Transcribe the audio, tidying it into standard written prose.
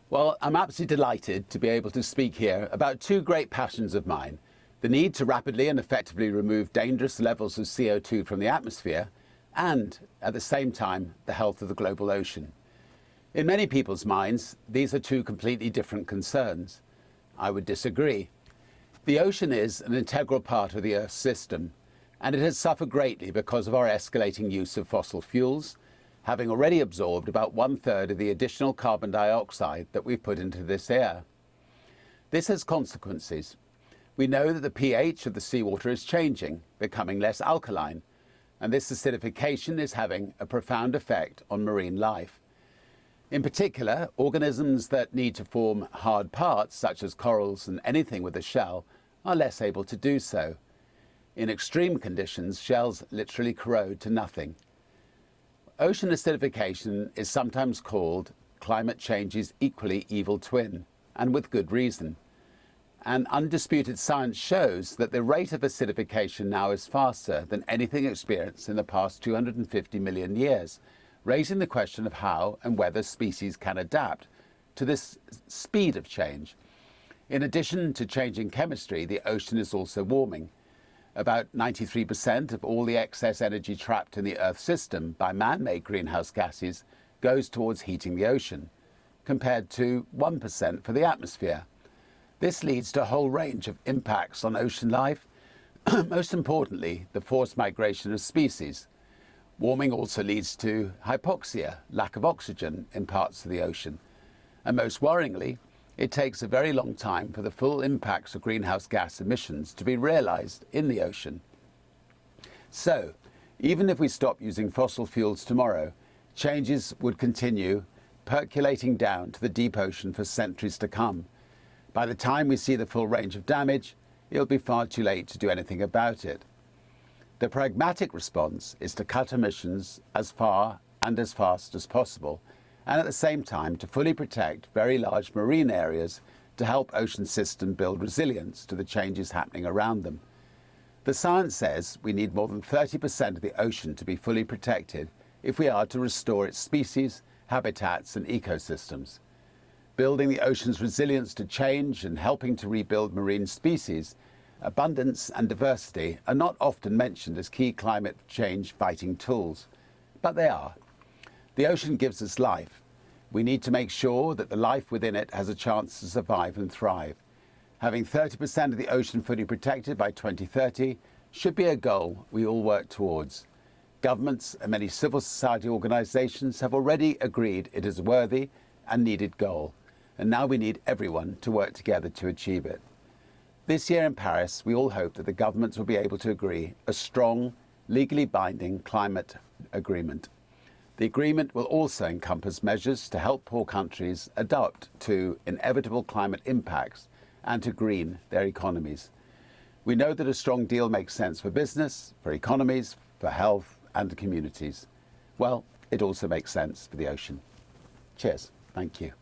Well, I'm absolutely delighted to be able to speak here about two great passions of mine: the need to rapidly and effectively remove dangerous levels of CO2 from the atmosphere, and, at the same time, the health of the global ocean. In many people's minds, these are two completely different concerns. I would disagree. The ocean is an integral part of the Earth's system, and it has suffered greatly because of our escalating use of fossil fuels, having already absorbed about 1/3 of the additional carbon dioxide that we've put into this air. This has consequences. We know that the pH of the seawater is changing, becoming less alkaline, and this acidification is having a profound effect on marine life. In particular, organisms that need to form hard parts, such as corals and anything with a shell, are less able to do so. In extreme conditions, shells literally corrode to nothing. Ocean acidification is sometimes called climate change's equally evil twin, and with good reason. And undisputed science shows that the rate of acidification now is faster than anything experienced in the past 250 million years, raising the question of how and whether species can adapt to this speed of change. In addition to changing chemistry, the ocean is also warming. About 93% of all the excess energy trapped in the Earth system by man-made greenhouse gases goes towards heating the ocean, compared to 1% for the atmosphere. This leads to a whole range of impacts on ocean life, most importantly, the forced migration of species. Warming also leads to hypoxia, lack of oxygen in parts of the ocean. And most worryingly, it takes a very long time for the full impacts of greenhouse gas emissions to be realized in the ocean. So, even if we stop using fossil fuels tomorrow, changes would continue percolating down to the deep ocean for centuries to come. By the time we see the full range of damage, it'll be far too late to do anything about it. The pragmatic response is to cut emissions as far and as fast as possible, and at the same time to fully protect very large marine areas to help ocean systems build resilience to the changes happening around them. The science says we need more than 30% of the ocean to be fully protected if we are to restore its species, habitats and ecosystems. Building the ocean's resilience to change and helping to rebuild marine species, abundance and diversity are not often mentioned as key climate change fighting tools, but they are. The ocean gives us life. We need to make sure that the life within it has a chance to survive and thrive. Having 30% of the ocean fully protected by 2030 should be a goal we all work towards. Governments and many civil society organisations have already agreed it is a worthy and needed goal, and now we need everyone to work together to achieve it. This year in Paris, we all hope that the governments will be able to agree a strong, legally binding climate agreement. The agreement will also encompass measures to help poor countries adapt to inevitable climate impacts and to green their economies. We know that a strong deal makes sense for business, for economies, for health and communities. Well, it also makes sense for the ocean. Cheers. Thank you.